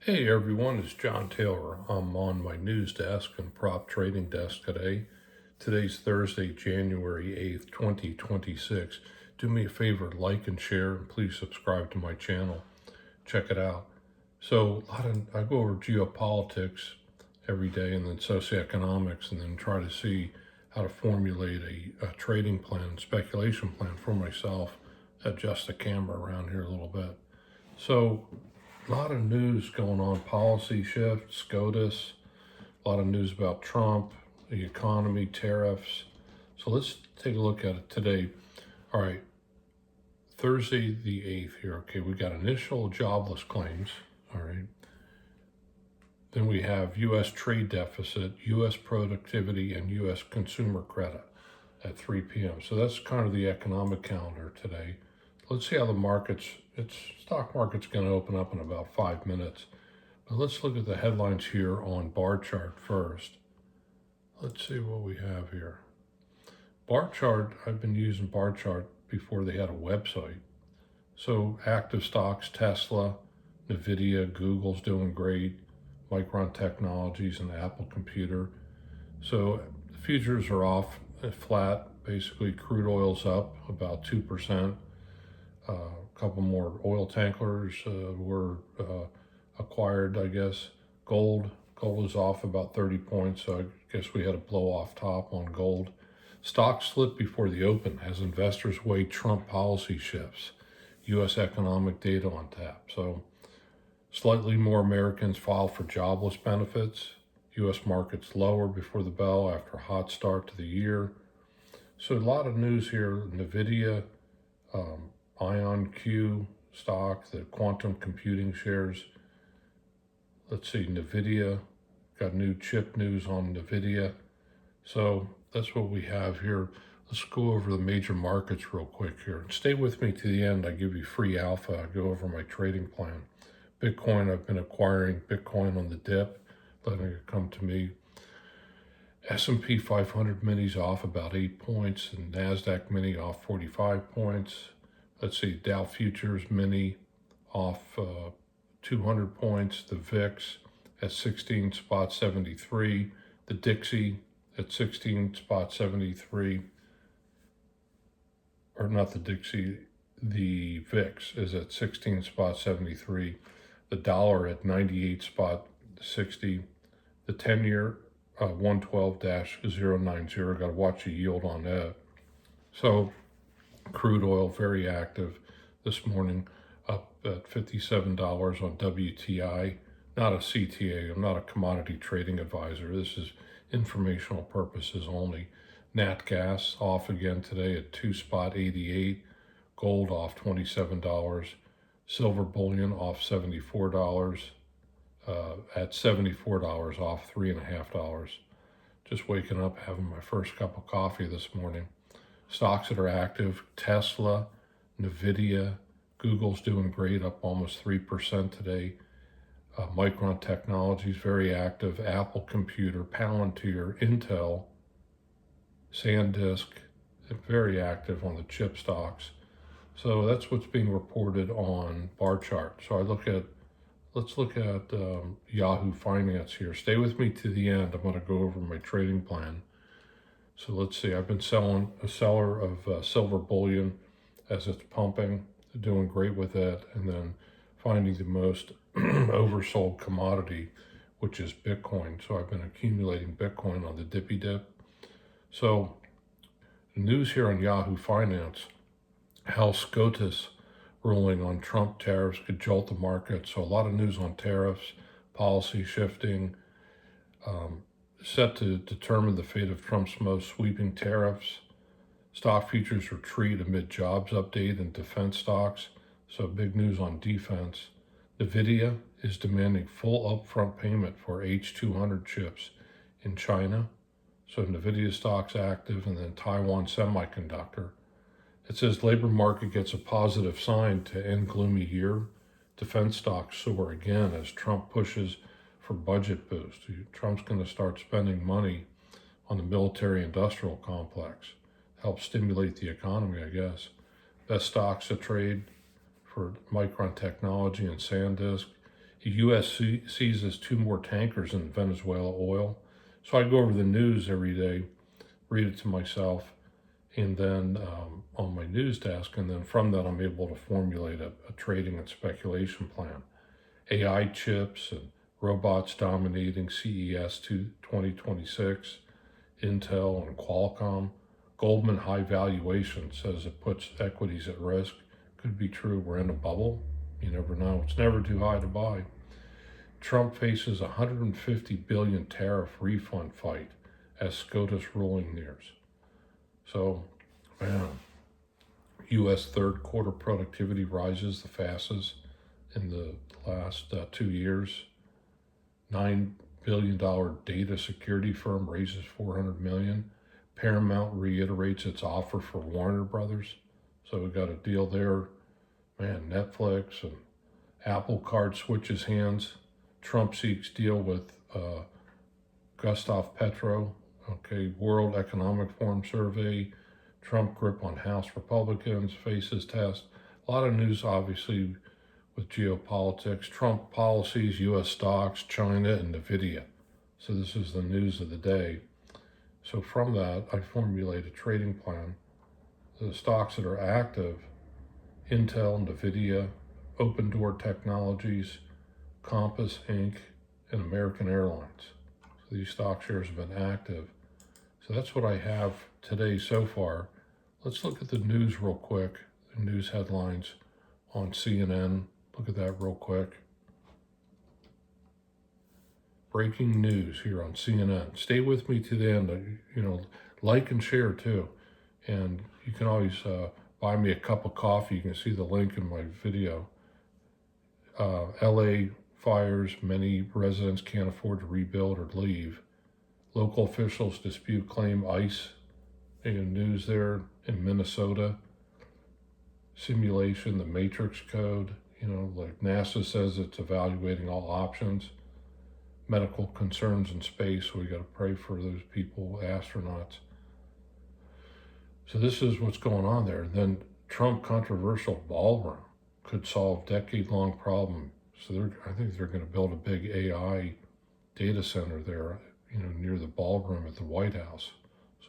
Hey everyone, it's John Taylor. I'm on my news desk and prop trading desk today. Today's Thursday, January 8th, 2026. Do me a favor, like and share, and please subscribe to my channel. Check it out. So, I go over geopolitics every day and then socioeconomics, and then try to see how to formulate a trading plan, speculation plan for myself. Adjust the camera around here a little bit. So, a lot of news going on, policy shift, SCOTUS, a lot of news about Trump, the economy, tariffs. So let's take a look at it today. All right, Thursday the 8th here. Okay, we got initial jobless claims. All right. Then we have U.S. trade deficit, U.S. productivity, and U.S. consumer credit at 3 p.m. So that's kind of the economic calendar today. Let's see how the stock market's going to open up in about 5 minutes. But let's look at the headlines here on bar chart first. Let's see what we have here. Bar chart, I've been using bar chart before they had a website. So active stocks, Tesla, Nvidia, Google's doing great, Micron Technologies and Apple Computer. So the futures are off flat. Basically, crude oil's up about 2%. A couple more oil tankers were acquired, I guess. Gold is off about 30 points, so I guess we had a blow off top on gold. Stocks slipped before the open as investors weigh Trump policy shifts. U.S. economic data on tap. So slightly more Americans filed for jobless benefits. U.S. markets lower before the bell after a hot start to the year. So a lot of news here. Nvidia, IonQ stock, the quantum computing shares. Let's see, Nvidia, got new chip news on Nvidia. So that's what we have here. Let's go over the major markets real quick here. Stay with me to the end. I give you free alpha. I go over my trading plan. Bitcoin, I've been acquiring Bitcoin on the dip, letting it come to me. S&P 500 minis off about 8 points, and NASDAQ mini off 45 points. Let's see, Dow Futures mini off 200 points. The VIX at 16.73. The Dixie at 16.73. Or not the Dixie, the VIX is at 16.73. The dollar at 98.60. The 10-year 112-090. Got to watch the yield on that. So crude oil very active this morning, up at $57 on WTI. Not a CTA. I'm not a commodity trading advisor. This is informational purposes only. Nat gas off again today at 2.88. Gold off $27. Silver bullion off $74. At $74 off $3.50. Just waking up, having my first cup of coffee this morning. Stocks that are active: Tesla, Nvidia, Google's doing great, up almost 3% today. Micron Technologies very active. Apple Computer, Palantir, Intel, SanDisk, very active on the chip stocks. So that's what's being reported on bar chart. So let's look at Yahoo Finance here. Stay with me to the end. I'm going to go over my trading plan. So let's see. I've been a seller of silver bullion as it's pumping, doing great with it, and then finding the most oversold commodity, which is Bitcoin. So I've been accumulating Bitcoin on the dippy dip. So the news here on Yahoo Finance, how SCOTUS ruling on Trump tariffs could jolt the market. So a lot of news on tariffs, policy shifting, set to determine the fate of Trump's most sweeping tariffs. Stock futures retreat amid jobs update and defense stocks. So big news on defense. Nvidia is demanding full upfront payment for H200 chips in China. So Nvidia stock's active, and then Taiwan Semiconductor. It says labor market gets a positive sign to end gloomy year. Defense stocks soar again as Trump pushes for budget boost. Trump's going to start spending money on the military-industrial complex. Help stimulate the economy, I guess. Best stocks to trade for Micron Technology and SanDisk. The U.S. seizes 2 more tankers in Venezuela oil. So I go over the news every day, read it to myself, and then on my news desk, and then from that I'm able to formulate a trading and speculation plan. AI chips and robots dominating CES 2026, Intel and Qualcomm. Goldman high valuation says it puts equities at risk. Could be true, we're in a bubble. You never know, it's never too high to buy. Trump faces $150 billion tariff refund fight as SCOTUS ruling nears. So, man, U.S. third quarter productivity rises the fastest in the last 2 years. $9 billion data security firm raises $400 million. Paramount reiterates its offer for Warner Brothers. So we got a deal there. Man, Netflix and Apple Card switches hands. Trump seeks deal with Gustav Petro. Okay, World Economic Forum survey. Trump grip on House Republicans faces test. A lot of news, obviously, with geopolitics. Trump policies, U.S. stocks, China, and NVIDIA. So this is the news of the day. So from that, I formulate a trading plan. The stocks that are active: Intel, NVIDIA, Open Door Technologies, Compass Inc., and American Airlines. So these stock shares have been active. So that's what I have today so far. Let's look at the news real quick, the news headlines on CNN. Look at that real quick. Breaking news here on CNN. Stay with me to the end. Like and share too. And you can always buy me a cup of coffee. You can see the link in my video. LA fires, many residents can't afford to rebuild or leave. Local officials dispute claim ICE. And news there in Minnesota. Simulation, the Matrix Code. Like NASA says it's evaluating all options. Medical concerns in space, so we got to pray for those people, astronauts. So this is what's going on there. Then Trump controversial ballroom could solve decade-long problem. So I think they're going to build a big AI data center there, near the ballroom at the White House.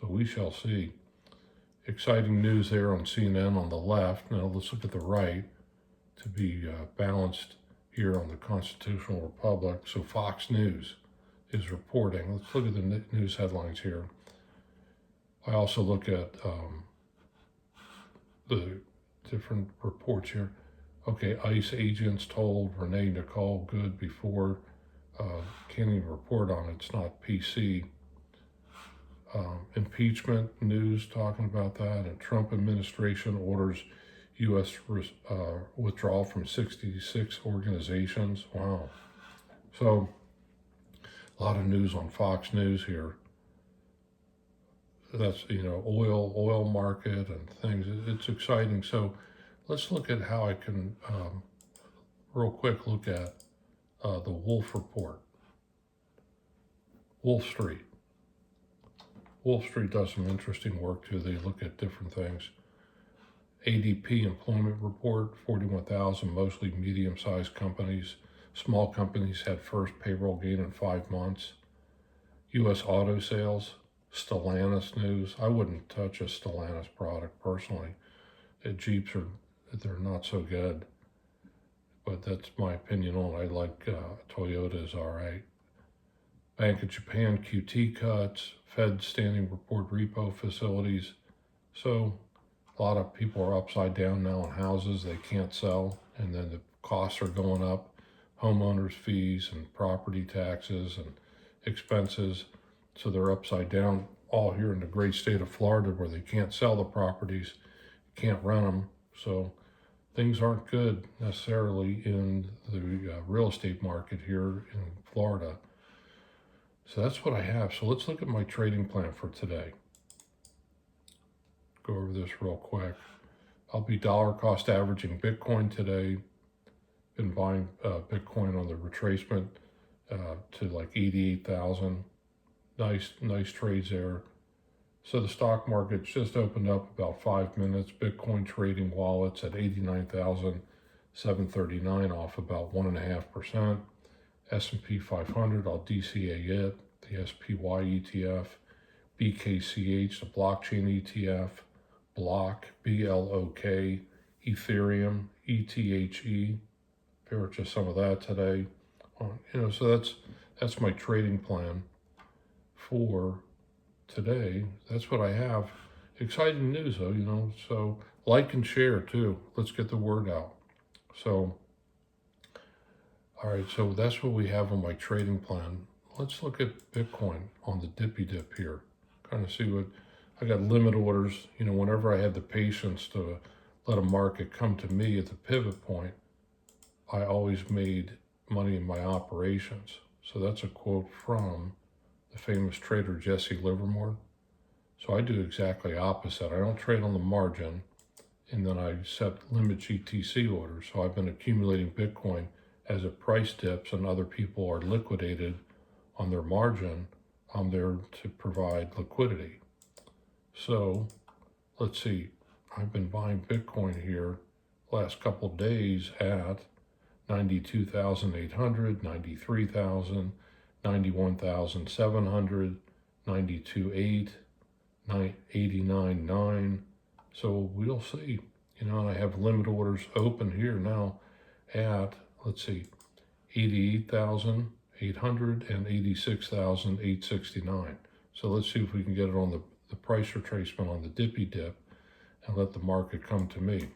So we shall see. Exciting news there on CNN on the left. Now let's look at the right to be balanced here on the Constitutional Republic. So Fox News is reporting. Let's look at the news headlines here. I also look at the different reports here. Okay, ICE agents told Renee Nicole Good before, can't even report on it, it's not PC. Impeachment news talking about that, and Trump administration orders U.S. withdrawal from 66 organizations. Wow. So a lot of news on Fox News here. That's, oil market and things. It's exciting. So let's look at how I can, real quick, look at the Wolf Report. Wolf Street. Wolf Street does some interesting work too. They look at different things. ADP employment report, 41,000, mostly medium-sized companies. Small companies had first payroll gain in 5 months. U.S. auto sales, Stellantis news. I wouldn't touch a Stellantis product personally. Jeeps they're not so good, but that's my opinion on it. I like Toyota is all right. Bank of Japan QT cuts, Fed standing report repo facilities. So a lot of people are upside down now on houses they can't sell, and then the costs are going up. Homeowners fees and property taxes and expenses. So they're upside down all here in the great state of Florida, where they can't sell the properties, can't rent them. So things aren't good necessarily in the real estate market here in Florida. So that's what I have. So let's look at my trading plan for today. Go over this real quick. I'll be dollar cost averaging Bitcoin today. Been buying Bitcoin on the retracement to like 88,000. Nice trades there. So the stock market's just opened up about 5 minutes. Bitcoin trading wallets at 89,000. 739 off about 1.5%. S&P 500, I'll DCA it. The SPY ETF, BKCH, the blockchain ETF, Block, BLOK, Ethereum, ETHE. Purchased some of that today. So that's my trading plan for today. That's what I have. Exciting news though, so like and share too. Let's get the word out. So, all right, so that's what we have on my trading plan. Let's look at Bitcoin on the dippy dip here. Kind of see what, I got limit orders, whenever I had the patience to let a market come to me at the pivot point, I always made money in my operations. So that's a quote from the famous trader Jesse Livermore. So I do exactly opposite. I don't trade on the margin, and then I set limit GTC orders. So I've been accumulating Bitcoin as it price dips and other people are liquidated on their margin. I'm there to provide liquidity. So let's see, I've been buying Bitcoin here last couple of days at 92,800, 93,000, 91,700, 92.8, 89.9. So we'll see, and I have limit orders open here now at, let's see, 88,800 and 86,869. So let's see if we can get it on the price retracement on the dippy dip and let the market come to me.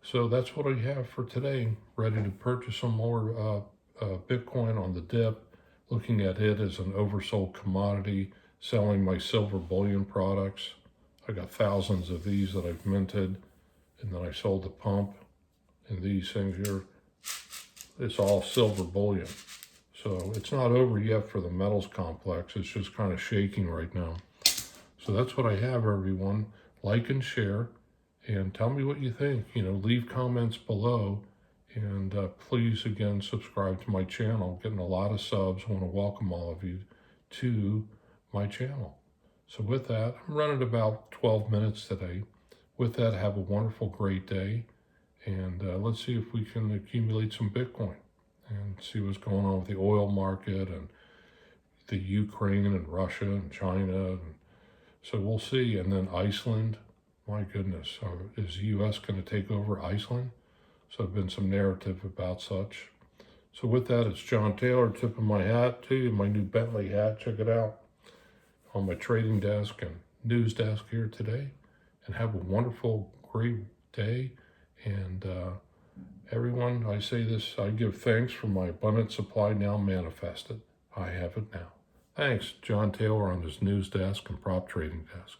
So that's what I have for today. Ready to purchase some more Bitcoin on the dip, looking at it as an oversold commodity, selling my silver bullion products. I got thousands of these that I've minted, and then I sold the pump. And these things here, it's all silver bullion. So it's not over yet for the metals complex. It's just kind of shaking right now. So that's what I have, everyone. Like and share, and tell me what you think. Leave comments below, and please, again, subscribe to my channel. Getting a lot of subs. I want to welcome all of you to my channel. So with that, I'm running about 12 minutes today. With that, have a wonderful, great day, and let's see if we can accumulate some Bitcoin and see what's going on with the oil market and the Ukraine and Russia and China. And so we'll see. And then Iceland, my goodness, is the U.S. going to take over Iceland? So there's been some narrative about such. So with that, it's John Taylor, tipping my hat to you, my new Bentley hat. Check it out on my trading desk and news desk here today. And have a wonderful, great day. And everyone, I say this, I give thanks for my abundant supply now manifested. I have it now. Thanks, John Taylor on his news desk and prop trading desk.